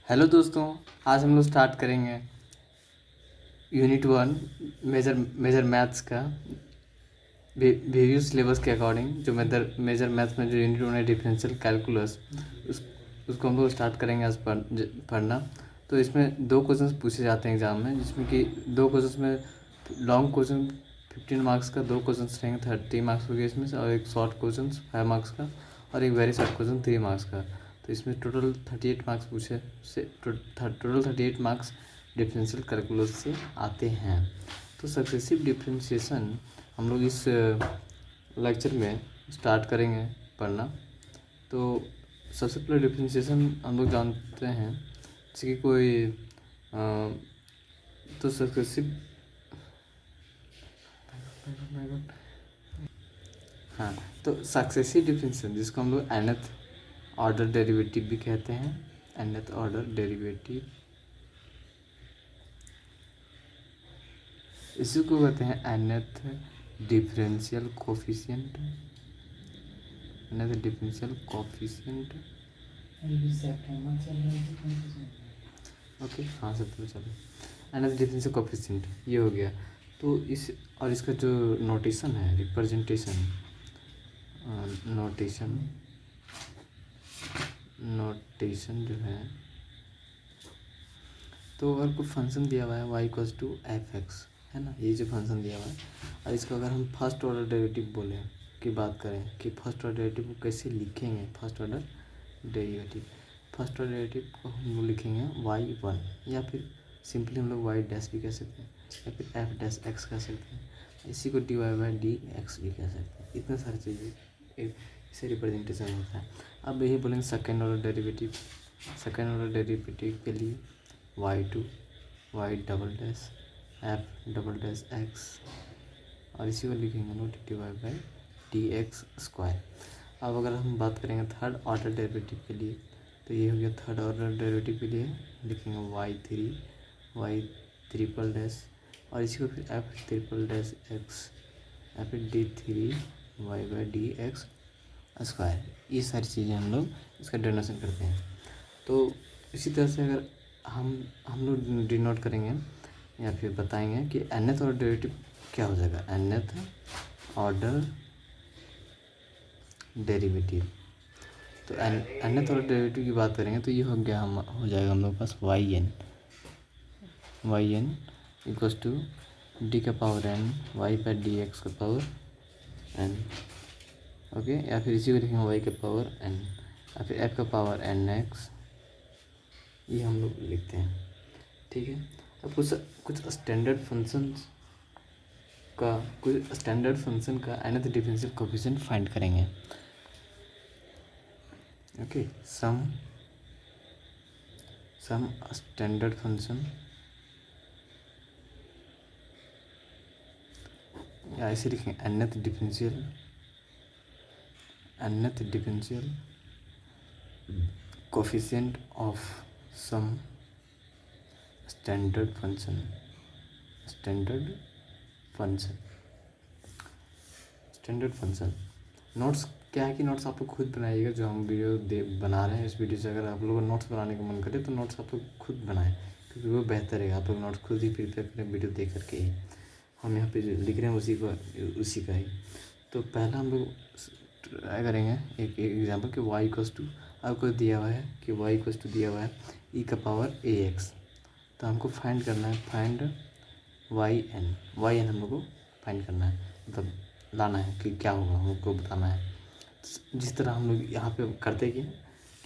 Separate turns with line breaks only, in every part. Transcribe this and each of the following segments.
Hello दोस्तों, आज हम लोग स्टार्ट करेंगे यूनिट 1 मेजर मैथ्स का वेरियस सिलेबस के अकॉर्डिंग। जो मेजर मैथ्स में जो यूनिट 1 है डिफरेंशियल कैलकुलस, उसको हम लोग स्टार्ट करेंगे आज पढ़ना। तो इसमें 2 क्वेश्चंस पूछे जाते हैं एग्ज़ाम में, जिसमें कि 2 क्वेश्चंस में लॉन्ग क्वेश्चन 15 मार्क्स का, 2 क्वेश्चन रहेंगे 30 मार्क्स हो गए इसमें से, और एक शॉर्ट क्वेश्चन 5 मार्क्स का, और एक वेरी शॉर्ट क्वेश्चन 3 मार्क्स का। तो इसमें टोटल 38 मार्क्स पूछे से टोटल 38 मार्क्स डिफरेंशियल कैलकुलस से आते हैं। तो सक्सेसिव डिफरेंशिएशन हम लोग इस लेक्चर में स्टार्ट करेंगे पढ़ना। तो सबसे पहले डिफरेंशिएशन हम लोग जानते हैं, जैसे कि कोई तो सक्सेसिव हाँ, तो सक्सेसिव डिफरेंशिएशन जिसको हम लोग nth ऑर्डर डेरिवेटिव भी कहते हैं, nth ऑर्डर डेरिवेटिव, इसी को कहते हैं nth differential coefficient, nth differential coefficient. Okay, हाँ सब तो चलो, nth डिफरेंशियल कोफिशिएंट ये हो गया। तो इस और इसका जो नोटेशन है, रिप्रेजेंटेशन, नोटेशन जो है, तो अगर कोई फंक्शन दिया हुआ है y equals to F X, है ना, ये जो फंक्शन दिया हुआ है, और इसका अगर हम फर्स्ट ऑर्डर डेरिवेटिव बोलें की बात करें कि फर्स्ट ऑर्डर डेरिवेटिव को कैसे लिखेंगे, फर्स्ट ऑर्डर डेरिवेटिव को हम लोग लिखेंगे y1, या फिर सिंपली हम लोग y डैश भी कह सकते हैं, या फिर f डैश एक्स कह सकते हैं, इसी को dy बाई डी एक्स भी कह सकते हैं। इतने सारी चीज़ें इससे रिप्रेजेंटेशन होता है। अब यही बोलेंगे सेकेंड ऑर्डर डेरिवेटिव के लिए y2 y double dash f double dash x, और इसी को लिखेंगे हम लोग dy by D x square. अब अगर हम बात करेंगे थर्ड ऑर्डर डेरिवेटिव के लिए, तो ये हो गया थर्ड ऑर्डर डेरिवेटिव के लिए लिखेंगे y ट्रिपल डैश, और इसी को फिर f ट्रिपल डैश एक्स, या फिर d3 y by D x square. ये सारी चीज़ें हम लोग इसका डिनोटेशन करते हैं। तो इसी तरह से अगर हम लोग डिनोट करेंगे या फिर बताएंगे कि nth ऑर्डर डेरिवेटिव क्या हो जाएगा, nth ऑर्डर डेरिवेटिव। तो nth ऑर्डर डेरिवेटिव की बात करेंगे तो ये हो जाएगा हम लोग पास yn इक्वल्स टू डी का पावर n y पर डी एक्स का पावर n, ओके, या फिर इसी को लिखेंगे y का पावर n, या फिर f का पावर n x, ये हम लोग लिखते हैं। ठीक है, अब कुछ स्टैंडर्ड फंक्शन का nth डिफरेंशियल कोएफिशिएंट फाइंड करेंगे। ओके, सम स्टैंडर्ड फंक्शन, या ऐसे लिखेंगे nth differential coefficient of some standard function. Notes क्या है कि नोट्स आप लोग खुद बनाइएगा। जो हम वीडियो बना रहे हैं, इस वीडियो से अगर आप लोगों को नोट्स बनाने का मन करे तो नोट्स आप लोग खुद बनाएं, क्योंकि वो बेहतर है। आप लोग नोट्स खुद ही प्रिपेयर करें वीडियो देख करके ही। हम यहाँ पे जो लिख रहे हैं उसी का ही। तो पहला हम लोग ट्राई करेंगे एक एग्जाम्पल कि y इक्वल्स टू, आपको दिया हुआ है कि y इक्वल्स टू दिया हुआ है e का पावर ax। तो हमको फाइंड करना है, फाइंड yn हम लोग को फाइंड करना है, मतलब लाना है कि क्या होगा, हमको बताना है। जिस तरह हम लोग यहाँ पे करते कि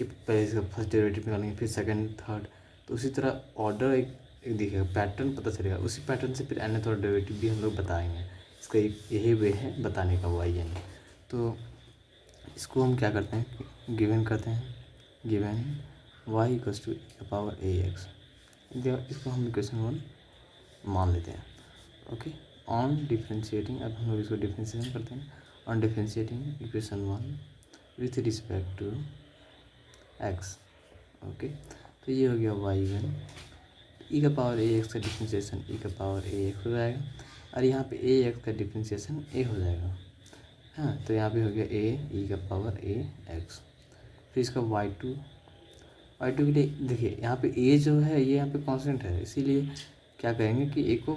पहले इसका फर्स्ट डेरिवेटिव निकालेंगे, फिर सेकंड, थर्ड, तो उसी तरह ऑर्डर एक दिखेगा, पैटर्न पता चलेगा। उसी पैटर्न से फिर nth और डेरिवेटिव भी हम लोग बताएंगे। इसका यही वे है बताने का yn। तो इसको हम क्या करते हैं, गिवन करते हैं, given y equals to power ax, इसको हम इक्वेशन 1 मान लेते हैं। ओके, ऑन डिफ्रेंशिएटिंग, अब हम लोग इसको डिफ्रेंशिएशन करते हैं। On differentiating equation 1 with respect to x, okay, तो ये हो गया y1 e का पावर ax का डिफ्रेंशिएशन e का पावर ax हो जाएगा, और यहाँ पे ax का डिफ्रेंशिएशन a हो जाएगा। हाँ, तो यहाँ पे हो गया a e का पावर ax। फिर इसका y2 वाई टू के लिए देखिए यहाँ पे ए जो है ये यहाँ पे कांस्टेंट है, इसीलिए क्या करेंगे कि ए को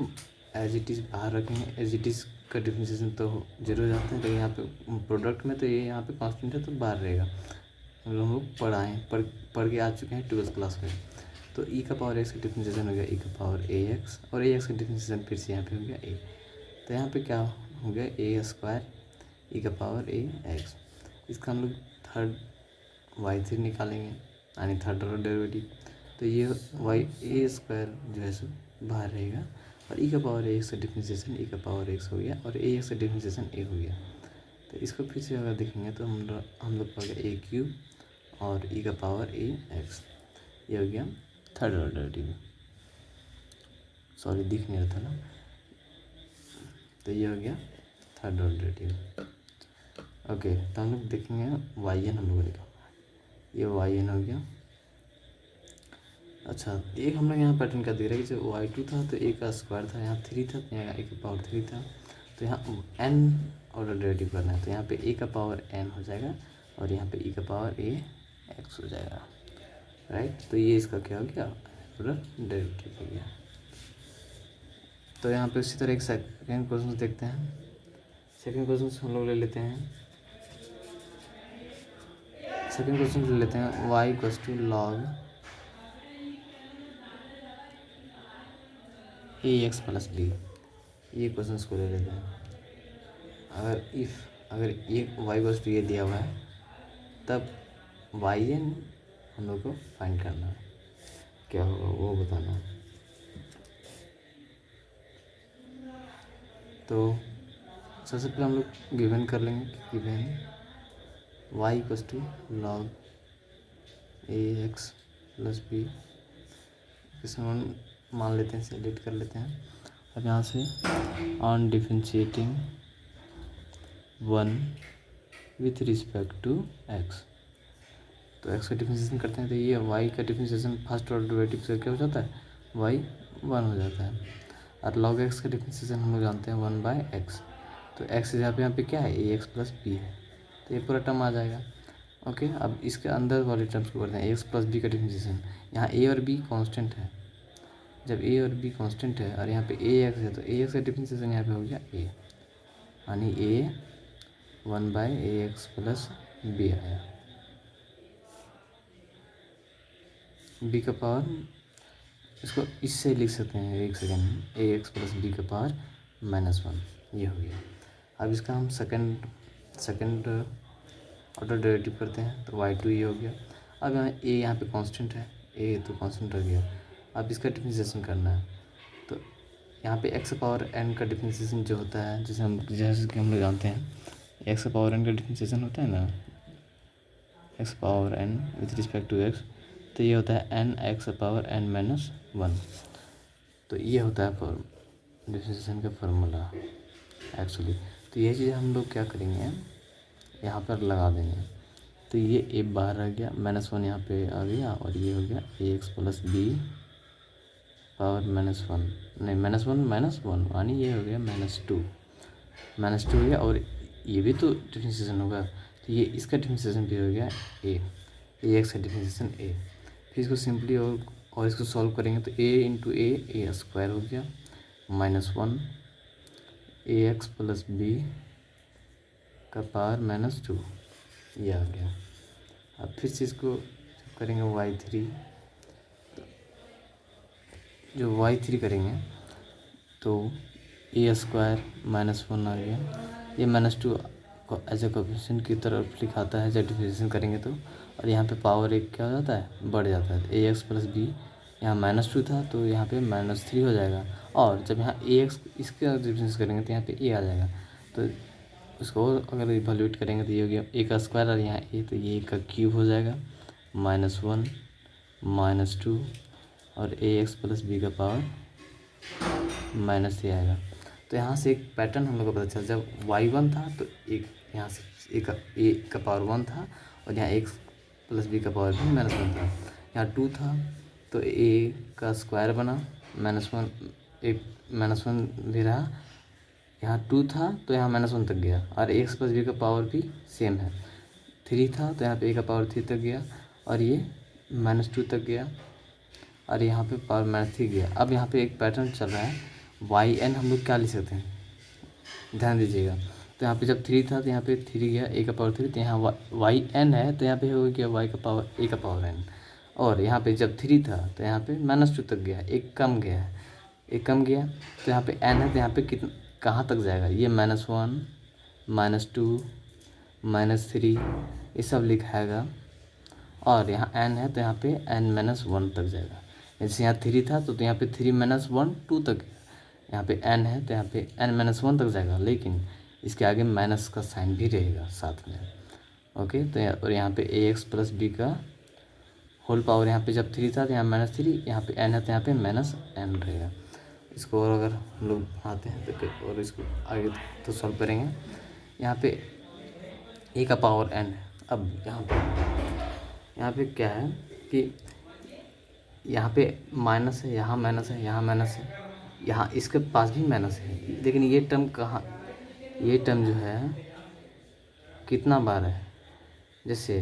एज इट इज़ बाहर रखेंगे। एज इट इज़ का डिफरेंशिएशन तो जीरो जाता है, लेकिन यहाँ पे प्रोडक्ट में तो ये यहाँ पे कांस्टेंट है तो बाहर रहेगा। हम लोग पढ़ के आ चुके हैं 12th क्लास में। तो ई का पावर एक्स का डिफरेंशिएशन हो गया ई का पावर ए एक्स, और ए एक्स का डिफरेंशिएशन फिर से यहाँ पे हो गया ए। तो यहाँ पे क्या हो गया ए स्क्वायर ई का पावर ए एक्स। इसका हम लोग थर्ड y3 निकालेंगे, यानी थर्ड ऑर्डर डेरिवेटिव। तो ये वाई ए स्क्वायर जो है सो बाहर रहेगा, और ई का पावर ए एक्स का डिफरेंशिएशन ई का पावर एक्स हो गया, और ए एक्स का डिफरेंशिएशन ए हो गया। तो इसको फिर से अगर देखेंगे तो हम लोग पा गया ए क्यूब और ई का पावर ए एक्स, ये हो गया थर्ड ऑर्डर डेरिवेटिव। सॉरी दिख नहीं रहा था ना, तो ये हो गया थर्ड ऑर्डर डेरिवेटिव। ओके, तो हम लोग देखेंगे वाई एन हम लोग लिखा, ये वाई एन हो गया। अच्छा, एक हम लोग यहाँ पैटर्न का दे रहे हैं कि जब y2 था तो ए का स्क्वायर था, यहाँ 3 था तो यहाँ ए का पावर 3 था, तो यहाँ n ऑर्डर डेरिवेटिव करना है, तो यहाँ पे ए का पावर n हो जाएगा और यहाँ पे ई का पावर ए एक्स हो जाएगा, राइट। तो ये इसका क्या हो गया, ऑर्डर डेरिवेटिव हो गया। तो यहाँ पे उसी तरह एक सेकेंड क्वेश्चन देखते हैं। सेकेंड क्वेश्चन हम लोग ले लेते हैं, सेकेंड क्वेश्चन ले लेते हैं y equals to log A X plus B, ये क्वेश्चन को ले लेते हैं। अगर ये y इक्वल्स टू ये दिया हुआ है, तब वाई एन हम लोग को फाइंड करना है, क्या होगा वो बताना है। तो सबसे पहले हम लोग गिवन कर लेंगे, given y equals to log A X plus B, इसमें हम मान लेते हैं, सेलेक्ट कर लेते हैं। अब यहाँ से on differentiating 1 with respect to x, तो x का डिफरेंशिएशन करते हैं तो ये y का डिफरेंशिएशन फर्स्ट ऑर्डर डेरिवेटिव से क्या हो जाता है, y 1 हो जाता है। और log x का डिफरेंशिएशन हम लोग जानते हैं 1/x, तो x यहाँ पे क्या है ए एक्स प्लस बी है, तो ये पूरा टर्म आ जाएगा। ओके, अब इसके अंदर वाले टर्म्स को करते हैं, ए एक्स प्लस बी का डिफरेंशिएशन। यहाँ ए और बी कांस्टेंट है, जब ए और बी कांस्टेंट है और यहाँ पे ए एक्स है, तो ए एक्स का डिफरेंशिएशन यहाँ पे हो गया ए, यानी ए 1/ax प्लस बी आया। बी का पावर इसको इससे लिख सकते हैं, एक सेकेंड में, ए एक्स प्लस बी का पावर -1, ये हो गया। अब इसका हम सेकंड ऑर्डर डेरिवेटिव करते हैं, तो y2 ये हो गया। अब यहाँ पे कांस्टेंट है, ए तो कांस्टेंट रह गया। अब इसका डिफरेंशिएशन करना है, तो यहाँ पे x पावर n का डिफरेंशिएशन जो होता है, जैसे कि हम लोग जानते हैं x पावर n का डिफरेंशिएशन होता है ना, x power n with respect to x, तो ये होता है n x पावर n -1। तो ये होता है डिफरेंशिएशन का फार्मूला एक्चुअली। तो ये चीज़ हम लोग क्या करेंगे, यहाँ पर लगा देंगे, तो ये ए बाहर रह गया, -1 यहाँ पे आ गया, और ये हो गया ए एक्स प्लस बी पावर -1, नहीं -1 यानी ये हो गया -2 हो गया, और ये भी तो डिफरेंशिएशन होगा, तो ये इसका डिफरेंशिएशन भी हो गया ए एक्स का डिफरेंशिएशन ए। फिर इसको सिंपली और इसको सॉल्व करेंगे, तो ए इंटू ए स्क्वायर हो गया, -1 ए एक्स प्लस बी का पावर -2, ये आ गया। अब फिर से इसको करेंगे y3, जो y3 करेंगे तो ए स्क्वायर -1 आ गया, ये -2 को एज ए कोएफिशिएंट की तरफ लिखाता है जब डिफरेंशिएशन करेंगे तो, और यहाँ पे पावर एक क्या हो जाता है, बढ़ जाता है। ए एक्स प्लस बी यहाँ -2 था तो यहाँ पे -3 हो जाएगा, और जब यहाँ ए एक्स इसका डिफरेंशिएशन करेंगे तो यहाँ पे ए आ जाएगा। तो इसको अगर इवैल्यूएट करेंगे तो ये हो गया ए का स्क्वायर, और यहाँ ए, तो ये का क्यूब हो जाएगा, -1 -2 और ए एक्स प्लस बी का पावर -3 आएगा। तो यहाँ से एक पैटर्न हम लोग को पता चला, जब y1 था तो एक यहाँ से ए का पावर 1 था, और यहाँ एक्स प्लस बी का पावर भी -1 था। यहाँ 2 था तो ए का स्क्वायर बना, -1 एक -1 भी रहा, यहाँ 2 था तो यहाँ -1 तक गया, और एक्स प्लस बी का पावर भी सेम है। 3 था तो यहाँ पे ए का पावर 3 तक गया, और ये -2 तक गया और यहाँ पे पावर -3 गया। अब यहाँ पे एक पैटर्न चल रहा है वाई एन, हम लोग क्या लिख सकते हैं, ध्यान दीजिएगा। तो यहाँ पे जब 3 था तो यहाँ पे 3 गया a का पावर 3, तो यहाँ वाई एन है तो यहाँ पे हो गया y का पावर a का पावर n। और यहाँ पे जब 3 था तो यहाँ पे -2 तक गया, एक कम गया, एक कम गया, तो यहाँ पे n है तो यहाँ पे कितना कहाँ तक जाएगा, ये -1 -2 -3 ये सब लिखाएगा। और यहाँ n है तो यहाँ पे n-1 तक जाएगा। जैसे यहाँ 3 था तो यहाँ पे 3-1 2 तक, यहाँ पे n है तो यहाँ पे n-1 तक जाएगा, लेकिन इसके आगे माइनस का साइन भी रहेगा साथ में। ओके, तो और यहाँ पे ax प्लस बी का होल पावर, यहाँ पे जब 3 था तो यहाँ -3, यहाँ पे n है तो यहाँ पे -n रहेगा। इसको और अगर हम लोग आते हैं तो और इसको आगे तो सॉल्व करेंगे। यहाँ पे a का पावर n है। अब यहाँ पे क्या है कि यहाँ पे माइनस है, यहाँ माइनस है, यहाँ माइनस है, यहाँ इसके पास भी माइनस है, लेकिन ये टर्म कहाँ, ये टर्म जो है कितना बार है, जैसे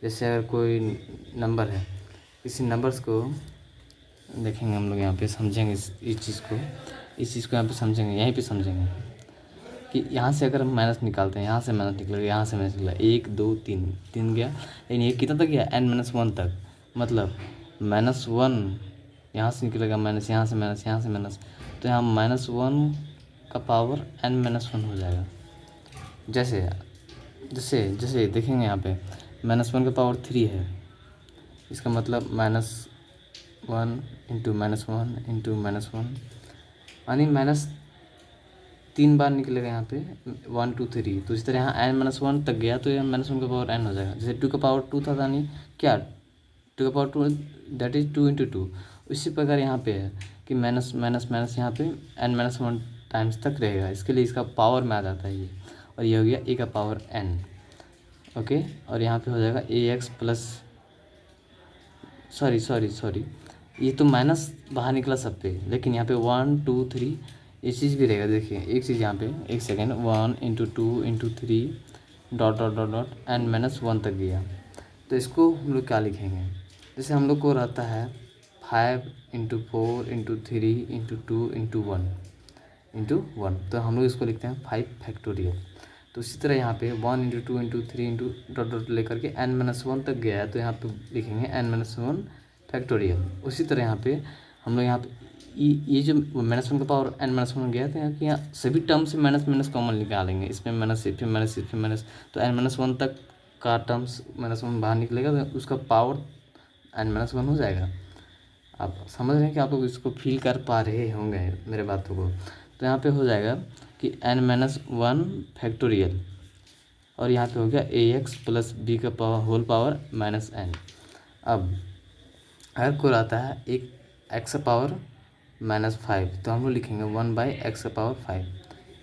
अगर कोई नंबर है, इसी नंबर्स को देखेंगे हम लोग, यहाँ पे समझेंगे इस चीज़ को यहाँ पे समझेंगे, यहीं पे समझेंगे कि यहाँ से अगर हम माइनस निकालते हैं, यहाँ से माइनस निकलेगा, यहाँ से माइनस निकला, 1 2 3 गया, लेकिन ये कितना तक गया, n-1 तक, मतलब -1 यहाँ से निकलेगा माइनस, यहाँ से माइनस, यहाँ से माइनस, तो यहाँ -1 का पावर n-1 हो जाएगा। जैसे देखेंगे यहाँ पे -1 का पावर 3 है, इसका मतलब -1 इंटू -1 इंटू -1, यानी -3 बार निकलेगा यहाँ पे 1 2 3। तो इस तरह यहाँ n-1 तक गया तो यहाँ -1 का पावर n हो जाएगा। जैसे 2 का पावर 2 था, यानी क्या 2 का पावर 2 दैट इज 2 इंटू 2। इसी प्रकार यहाँ पे है कि माइनस यहाँ पे n-1 टाइम्स तक रहेगा, इसके लिए इसका पावर में आ जाता है ये, और ये हो गया a का पावर n। ओके, और यहाँ पे हो जाएगा ax प्लस, सॉरी ये तो माइनस बाहर निकला सब पे, लेकिन यहाँ पे 1 2 3 ये चीज़ भी रहेगा। देखिए एक चीज़ यहाँ पे, एक second, 1 into 2 into 3 dot dot dot dot n-1 तक गया। तो इसको हम लोग क्या लिखेंगे, जैसे हम लोग को रहता है 5 इंटू 4 इंटू 3 इंटू 2 इंटू 1, तो हम लोग इसको लिखते हैं 5 फैक्टोरियल। तो इसी तरह यहाँ पे 1 into 2 into 3 into dot dot लेकर के n-1 तक गया है, तो यहाँ पे लिखेंगे n-1 फैक्टोरियल। उसी तरह यहाँ पे हम लोग यहाँ पे ये जो -1 का पावर n-1 गया था, यहाँ सभी टर्म से माइनस कॉमन निकालेंगे, इसमें माइनस, फिर माइनस, फिर माइनस, तो n-1 तक का टर्म्स -1 बाहर निकलेगा तो उसका पावर n-1 हो जाएगा। आप समझ रहे हैं कि आप लोग इसको फील कर पा रहे होंगे मेरे बातों को। तो यहाँ पे हो जाएगा कि n-1 फैक्टोरियल, और यहाँ पे हो गया ax प्लस बी का पावर होल पावर -n। अब अगर कोई आता है एक x का पावर -5, तो हम लोग लिखेंगे 1/x का पावर 5,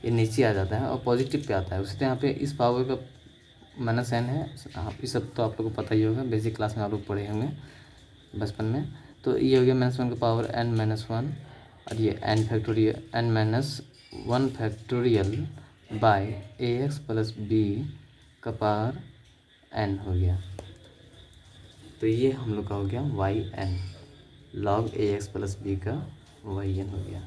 ये नीचे आ जाता है और पॉजिटिव पे आता है। उसी तरह यहाँ पे इस पावर का -n है, ये सब तो आप लोग को पता ही होगा, बेसिक क्लास में आप लोग पढ़े होंगे बचपन में। तो ये हो गया -1 का पावर n-1, और ये n-1 factorial by ax plus B का पावर n हो गया। तो ये हम लोग का हो गया yn, log ax plus B का yn हो गया।